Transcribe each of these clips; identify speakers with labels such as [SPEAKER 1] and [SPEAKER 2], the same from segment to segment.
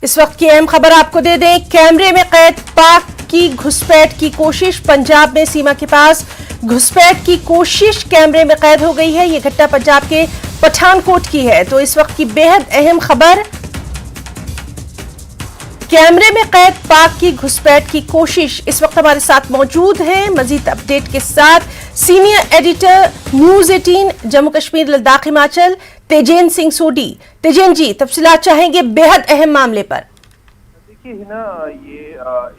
[SPEAKER 1] इस वक्त की अहम खबर आपको दे दें, कैमरे में कैद पाक की घुसपैठ की कोशिश। पंजाब में सीमा के पास घुसपैठ की कोशिश कैमरे में कैद हो गई है। यह घटना पंजाब के पठानकोट की है। तो इस वक्त की बेहद अहम खबर, कैमरे में कैद पाक की घुसपैठ की कोशिश। इस वक्त हमारे साथ मौजूद हैं मजीद अपडेट के साथ senior editor news 18 Jammu Kashmir Ladakh Himachal Tejen Singh Sodhi. Tejen ji, तफसीलात चाहेंगे बेहद अहम मामले पर।
[SPEAKER 2] देखिए हिना, ये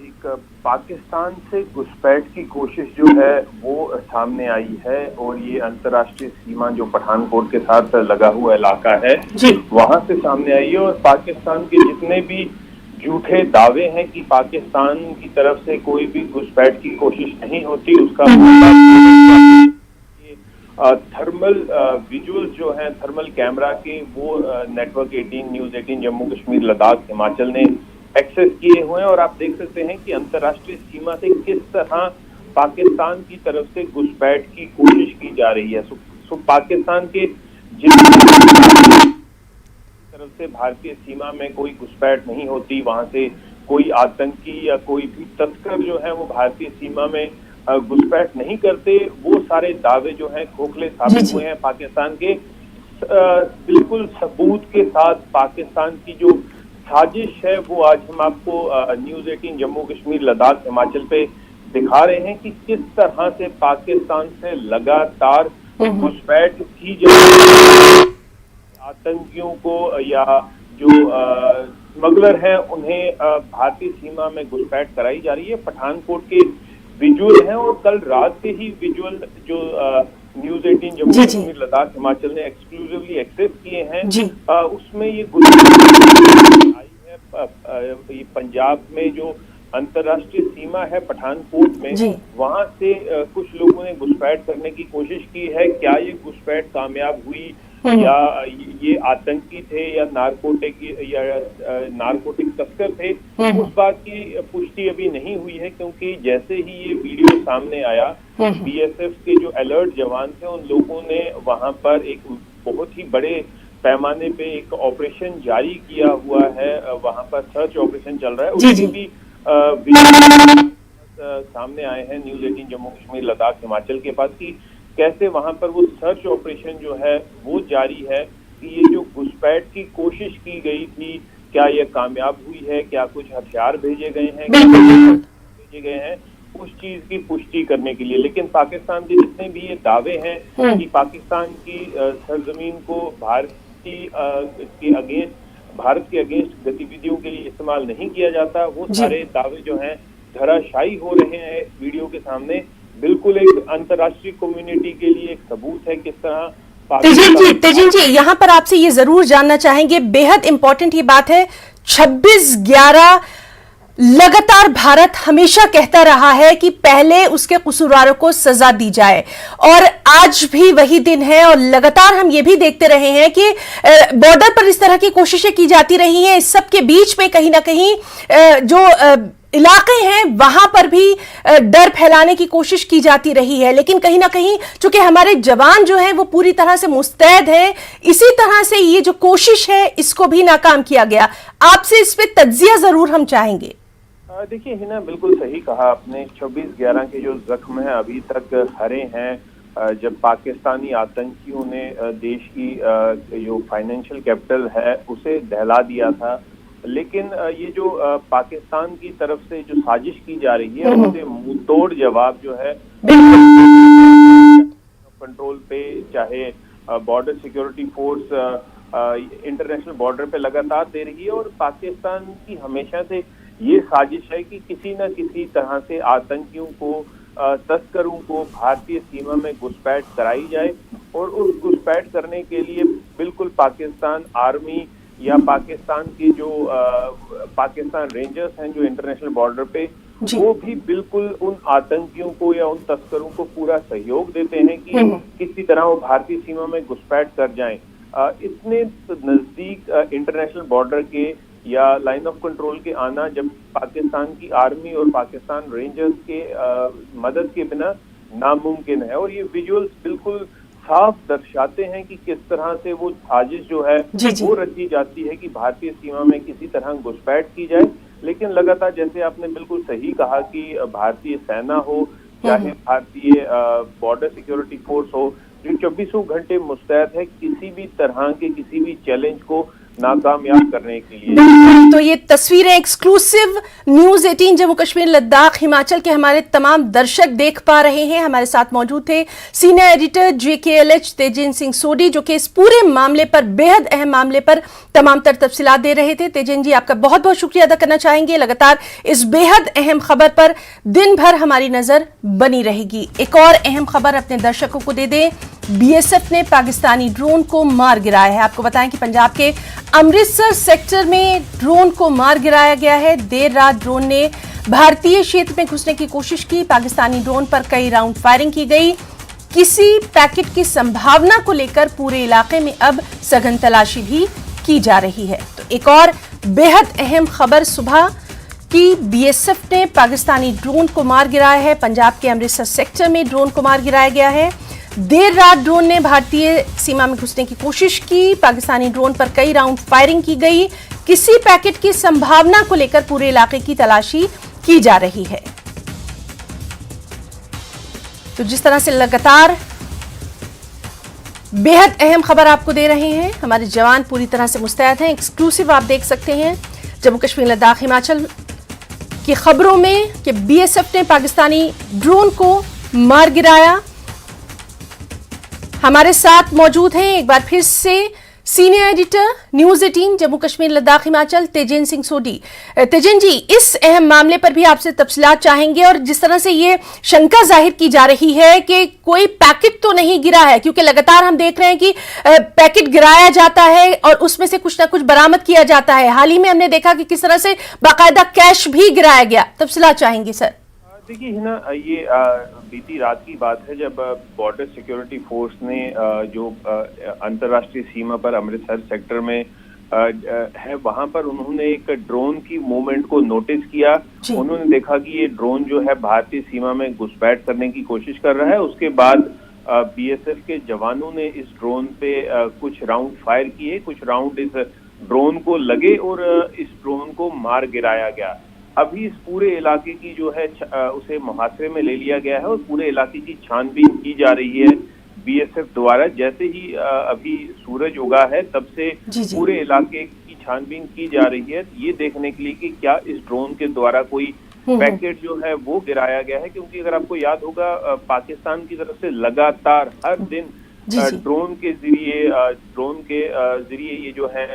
[SPEAKER 2] एक पाकिस्तान से घुसपैठ की कोशिश जो है वो सामने आई है और ये अंतर्राष्ट्रीय सीमा जो पठानकोट के साथ लगा हुआ इलाका है वहां से सामने आई है। और पाकिस्तान के जितने भी झूठे दावे हैं कि पाकिस्तान की तरफ से कोई भी घुसपैठ की कोशिश नहीं होती, उसका थर्मल विजुअल्स जो हैं थर्मल कैमरा के वो नेटवर्क 18 न्यूज 18 जम्मू कश्मीर लद्दाख हिमाचल ने एक्सेस किए हुए हैं। और आप देख सकते हैं कि अंतर्राष्ट्रीय सीमा से किस तरह पाकिस्तान की तरफ से घुसपैठ की कोशिश की जा रही है। सो पाकिस्तान के तरफ से भारतीय सीमा में कोई घुसपैठ नहीं होती, वहां से कोई आतंकी या कोई भी तस्कर जो है वो भारतीय सीमा में घुसपैठ नहीं करते। वो सारे दावे जो हैं खोखले साबित हुए हैं पाकिस्तान के। बिल्कुल सबूत के साथ पाकिस्तान की जो साजिश है वो आज हम आपको न्यूज 18 जम्मू कश्मीर लद्दाख हिमाचल पे दिखा रहे हैं कि किस तरह से पाकिस्तान से लगातार घुसपैठ की जा रही है। आतंकियों को या जो स्मगलर हैं उन्हें भारतीय सीमा में घुसपैठ कराई जा रही है। पठानकोट के विजुअल हैं और कल रात से ही विजुअल जो न्यूज 18 जम्मू कश्मीर लद्दाख हिमाचल ने एक्सक्लूसिवली एक्सेस किए हैं, उसमें ये आई है ये पंजाब में जो अंतर्राष्ट्रीय सीमा है पठानकोट में, वहां से कुछ लोगों ने घुसपैठ करने की कोशिश की है। क्या ये घुसपैठ कामयाब हुई या ये आतंकी थे या नारकोटिक तस्कर थे, उस बात की पुष्टि अभी नहीं हुई है। क्योंकि जैसे ही ये वीडियो सामने आया, बीएसएफ के जो अलर्ट जवान थे उन लोगों ने वहां पर एक बहुत ही बड़े पैमाने पे एक ऑपरेशन जारी किया हुआ है। वहां पर सर्च ऑपरेशन चल रहा है। उसकी भी सामने आए हैं न्यूज 18 जम्मू कश्मीर लद्दाख हिमाचल के पास कि कैसे वहां पर वो सर्च ऑपरेशन जो है वो जारी है कि ये जो घुसपैठ की कोशिश की गई थी क्या ये कामयाब हुई है, क्या कुछ हथियार भेजे गए हैं, भेजे गए हैं, उस चीज की पुष्टि करने के लिए। लेकिन पाकिस्तान के जितने भी ये दावे हैं कि पाकिस्तान की सरजमीन को भारत के अगेंस्ट गतिविधियों के लिए इस्तेमाल नहीं किया जाता, वो सारे दावे जो हैं धराशायी हो रहे हैं इस वीडियो के सामने। बिल्कुल एक अंतर्राष्ट्रीय कम्युनिटी के लिए एक सबूत है किस तरह।
[SPEAKER 1] तेजिन जी, यहाँ पर आपसे ये जरूर जानना चाहेंगे, बेहद इंपॉर्टेंट ये बात है, 26/11 लगातार भारत हमेशा कहता रहा है कि पहले उसके कसूरवारों को सजा दी जाए और आज भी वही दिन है। और लगातार हम ये भी देखते रहे हैं कि बॉर्डर पर इस तरह की कोशिशें की जाती रही हैं। इस सब के बीच में कहीं ना कहीं जो इलाके हैं वहां पर भी डर फैलाने की कोशिश की जाती रही है। लेकिन कहीं ना कहीं चूंकि हमारे जवान जो हैं वो पूरी तरह से मुस्तैद हैं, इसी तरह से ये जो कोशिश है इसको भी नाकाम किया गया। आपसे इस पे तज्जिया जरूर हम चाहेंगे।
[SPEAKER 2] देखिए हिना, बिल्कुल सही कहा आपने। 26/11 के जो जख्म हैं अभी तक हरे हैं। जब पाकिस्तानी आतंकियों ने देश की जो फाइनेंशियल कैपिटल है उसे दहला दिया था, लेकिन ये जो पाकिस्तान की तरफ से जो साजिश की जा रही है उससे मुंहतोड़ जवाब जो है कंट्रोल पे, चाहे border security force international border पे लगातार दे रही है। और पाकिस्तान की हमेशा से ये साजिश है कि किसी न किसी तरह से आतंकियों को, तस्करों को भारतीय सीमा में घुसपैठ कराई जाए। और उस घुसपैठ करने के लिए बिल्कुल पाकिस्तान आर्मी या पाकिस्तान की जो पाकिस्तान रेंजर्स हैं जो इंटरनेशनल बॉर्डर पे, वो भी बिल्कुल उन आतंकियों को या उन तस्करों को पूरा सहयोग देते हैं कि किसी तरह वो भारतीय सीमा में घुसपैठ कर जाएं। इतने नजदीक इंटरनेशनल बॉर्डर के या लाइन ऑफ कंट्रोल के आना जब पाकिस्तान की आर्मी और पाकिस्तान रेंजर्स के मदद के बिना नामुमकिन है। और ये विजुअल्स बिल्कुल साफ दर्शाते हैं कि किस तरह से वो साजिश जो है
[SPEAKER 1] जी, जी।
[SPEAKER 2] वो रची जाती है कि भारतीय सीमा में किसी तरह घुसपैठ की जाए। लेकिन लगातार, जैसे आपने बिल्कुल सही कहा कि भारतीय सेना हो, चाहे भारतीय बॉर्डर सिक्योरिटी फोर्स हो, जो 24 घंटे मुस्तैद है किसी भी तरह के किसी भी चैलेंज को नाकामयाब करने के लिए।
[SPEAKER 1] बिल्कुल, तो ये तस्वीरें एक्सक्लूसिव न्यूज 18 जम्मू कश्मीर लद्दाख हिमाचल के हमारे तमाम दर्शक देख पा रहे हैं। हमारे साथ मौजूद थे senior editor JKLH Tejendra Singh Sodhi, जो कि इस पूरे मामले पर, बेहद अहम मामले पर तमाम तर तफसीलात दे रहे थे। तेजेंद्र जी, आपका बहुत बहुत शुक्रिया अदा करना चाहेंगे। लगातार इस बेहद अहम खबर पर दिन भर हमारी नजर बनी रहेगी। एक और अहम खबर अपने दर्शकों को दे दें, BSF ने पाकिस्तानी ड्रोन को मार गिराया है। आपको बताएं कि पंजाब के अमृतसर सेक्टर में ड्रोन को मार गिराया गया है। देर रात ड्रोन ने भारतीय क्षेत्र में घुसने की कोशिश की। पाकिस्तानी ड्रोन पर कई राउंड फायरिंग की गई। किसी पैकेट की संभावना को लेकर पूरे इलाके में अब सघन तलाशी भी की जा रही है। तो एक और बेहद अहम खबर सुबह की, BSF ने पाकिस्तानी ड्रोन को मार गिराया है। पंजाब के अमृतसर सेक्टर में ड्रोन को मार गिराया गया है। देर रात ड्रोन ने भारतीय सीमा में घुसने की कोशिश की। पाकिस्तानी ड्रोन पर कई राउंड फायरिंग की गई। किसी पैकेट की संभावना को लेकर पूरे इलाके की तलाशी की जा रही है। तो जिस तरह से लगातार बेहद अहम खबर आपको दे रहे हैं, हमारे जवान पूरी तरह से मुस्तैद हैं। एक्सक्लूसिव आप देख सकते हैं जम्मू कश्मीर लद्दाख हिमाचल की खबरों में कि BSF ने पाकिस्तानी ड्रोन को मार गिराया। हमारे साथ मौजूद हैं एक बार फिर से senior editor news 18 Jammu Kashmir Ladakh Himachal Tejendra Singh Sodhi. Tejendra ji, इस अहम मामले पर भी आपसे तफसीलात चाहेंगे। और जिस तरह से ये शंका जाहिर की जा रही है कि कोई पैकेट तो नहीं गिरा है, क्योंकि लगातार हम देख रहे हैं कि पैकेट गिराया जाता है और उसमें से कुछ ना कुछ बरामद किया जाता है। हाल ही में हमने देखा कि किस तरह से बाकायदा कैश भी गिराया गया। तफसीलात चाहेंगे सर।
[SPEAKER 2] देखिए हिना, ये बीती रात की बात है जब बॉर्डर सिक्योरिटी फोर्स ने जो अंतर्राष्ट्रीय सीमा पर अमृतसर सेक्टर में है, वहां पर उन्होंने एक ड्रोन की मूवमेंट को नोटिस किया। उन्होंने देखा कि ये ड्रोन जो है भारतीय सीमा में घुसपैठ करने की कोशिश कर रहा है। उसके बाद BSF के जवानों ने इस ड्रोन पे कुछ राउंड फायर किए, कुछ राउंड इस ड्रोन को लगे और इस ड्रोन को मार गिराया गया। अभी इस पूरे इलाके की जो है उसे मुहासरे में ले लिया गया है और पूरे इलाके की छानबीन की जा रही है BSF द्वारा। जैसे ही अभी सूरज उगा है तब से पूरे इलाके की छानबीन की जा रही है, ये देखने के लिए कि क्या इस ड्रोन के द्वारा कोई पैकेट जो है वो गिराया गया है। क्योंकि अगर आपको याद होगा, पाकिस्तान की तरफ से लगातार हर दिन ड्रोन के जरिए ये जो है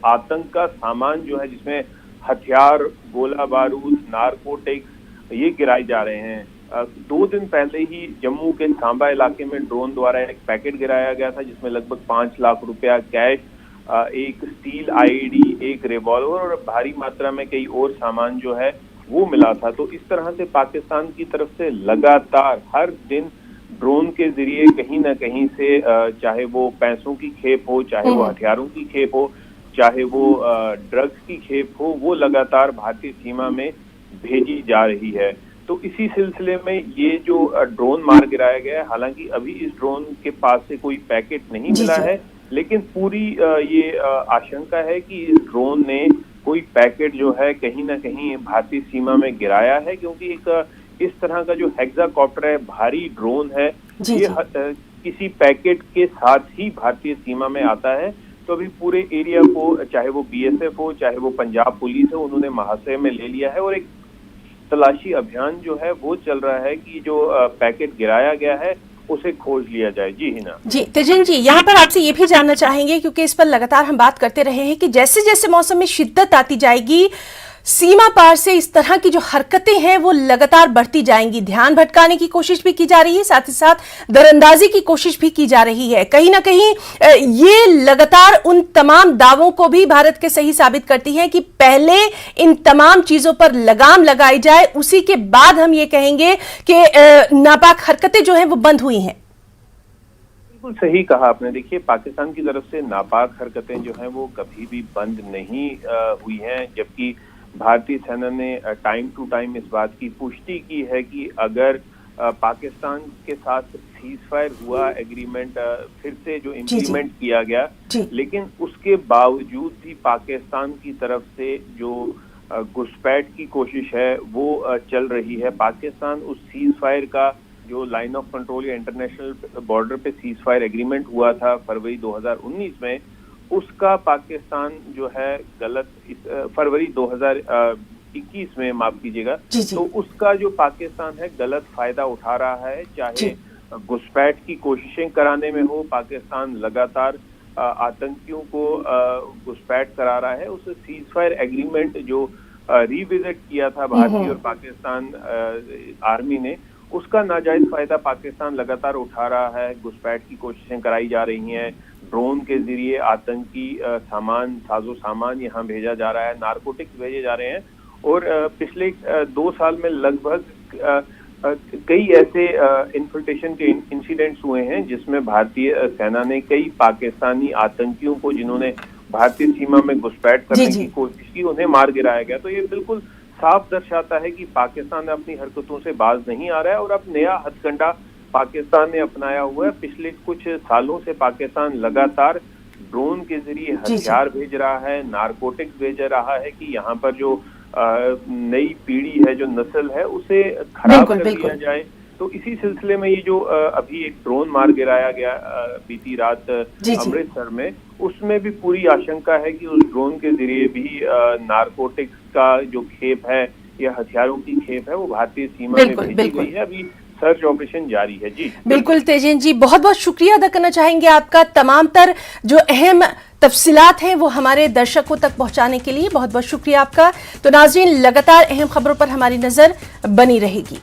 [SPEAKER 2] आतंक का सामान जो है, जिसमें हथियार, गोला बारूद, नारकोटिक्स, ये गिराए जा रहे हैं। 2 दिन पहले ही जम्मू के सांबा इलाके में ड्रोन द्वारा एक पैकेट गिराया गया था जिसमें लगभग 5 लाख रुपया कैश, एक स्टील IED, एक रिवॉल्वर और भारी मात्रा में कई और सामान जो है वो मिला था। तो इस तरह से पाकिस्तान की तरफ से लगातार हर दिन ड्रोन के जरिए कहीं ना कहीं से, चाहे वो पैसों की खेप हो, चाहे वो हथियारों की खेप हो, चाहे वो ड्रग्स की खेप हो, वो लगातार भारतीय सीमा में भेजी जा रही है। तो इसी सिलसिले में ये जो ड्रोन मार गिराया गया है, हालांकि अभी इस ड्रोन के पास से कोई पैकेट नहीं मिला है, लेकिन पूरी ये आशंका है कि इस ड्रोन ने कोई पैकेट जो है कहीं ना कहीं भारतीय सीमा में गिराया है। क्योंकि एक इस तरह का जो हेक्साकॉप्टर है, भारी ड्रोन है, ये किसी पैकेट के साथ ही भारतीय सीमा में आता है। तो अभी पूरे एरिया को, चाहे वो BSF हो, चाहे वो पंजाब पुलिस हो, उन्होंने मुहासरे में ले लिया है और एक तलाशी अभियान जो है वो चल रहा है कि जो पैकेट गिराया गया है उसे खोज लिया जाए। जी हिना। जी
[SPEAKER 1] तेजेंद्र जी, यहाँ पर आपसे ये भी जानना चाहेंगे, क्योंकि इस पर लगातार हम बात करते रहे हैं कि जैसे जैसे मौसम में शिद्दत आती जाएगी, सीमा पार से इस तरह की जो हरकतें हैं वो लगातार बढ़ती जाएंगी। ध्यान भटकाने की कोशिश भी की जा रही है, साथ ही साथ दरअंदाजी की कोशिश भी की जा रही है। कहीं ना कहीं ये लगातार उन तमाम दावों को भी भारत के सही साबित करती है कि पहले इन तमाम चीजों पर लगाम लगाई जाए, उसी के बाद हम ये कहेंगे कि नापाक हरकतें जो हैं वो बंद हुई हैं।
[SPEAKER 2] बिल्कुल सही कहा आपने। देखिए, पाकिस्तान की तरफ से नापाक हरकतें जो हैं वो कभी भी बंद नहीं हुई हैं, जबकि भारतीय सेना ने टाइम टू टाइम इस बात की पुष्टि की है कि अगर पाकिस्तान के साथ सीज फायर हुआ, एग्रीमेंट फिर से जो
[SPEAKER 1] जी।
[SPEAKER 2] इम्प्लीमेंट किया गया,
[SPEAKER 1] जी।
[SPEAKER 2] लेकिन उसके बावजूद भी पाकिस्तान की तरफ से जो घुसपैठ की कोशिश है वो चल रही है। पाकिस्तान उस सीज फायर का जो लाइन ऑफ कंट्रोल या इंटरनेशनल बॉर्डर पे सीज फायर एग्रीमेंट हुआ था फरवरी 2019 में, उसका पाकिस्तान जो है गलत फरवरी 2021 में, माफ कीजिएगा, तो उसका जो पाकिस्तान है गलत फायदा उठा रहा है। चाहे घुसपैठ की कोशिशें कराने में हो, पाकिस्तान लगातार आतंकियों को घुसपैठ करा रहा है। उस सीज फायर एग्रीमेंट जो रिविजिट किया था भारतीय और पाकिस्तान आर्मी ने, उसका नाजायज फायदा पाकिस्तान लगातार उठा रहा है। घुसपैठ की कोशिशें कराई जा रही हैं, ड्रोन के जरिए आतंकी सामान, साजो सामान यहाँ भेजा जा रहा है, नारकोटिक्स भेजे जा रहे हैं। और पिछले 2 साल में लगभग कई ऐसे इन्फिल्ट्रेशन के इंसिडेंट्स हुए हैं जिसमें भारतीय सेना ने कई पाकिस्तानी आतंकियों को, जिन्होंने भारतीय सीमा में घुसपैठ करने की कोशिश की, उन्हें मार गिराया गया। तो ये बिल्कुल साफ दर्शाता है कि पाकिस्तान अपनी हरकतों से बाज नहीं आ रहा है और अब नया हथकंडा पाकिस्तान ने अपनाया हुआ है। पिछले कुछ सालों से पाकिस्तान लगातार ड्रोन के जरिए हथियार भेज रहा है, नारकोटिक्स भेज रहा है कि यहाँ पर जो नई पीढ़ी है, जो नस्ल है, उसे खराब कर दिया जाए। तो इसी सिलसिले में ये जो अभी एक ड्रोन मार गिराया गया बीती रात अमृतसर में, उसमें भी पूरी आशंका है कि उस ड्रोन के जरिए भी नारकोटिक्स का जो खेप है या हथियारों की खेप है वो भारतीय सीमा में भेजी गई है। अभी सर्च ऑपरेशन जारी है। जी
[SPEAKER 1] बिल्कुल तेजन जी, बहुत बहुत शुक्रिया अदा करना चाहेंगे आपका, तमाम तर जो अहम तफसीलात हैं वो हमारे दर्शकों तक पहुंचाने के लिए बहुत बहुत शुक्रिया आपका। तो नाज़रीन, लगातार अहम खबरों पर हमारी नजर बनी रहेगी।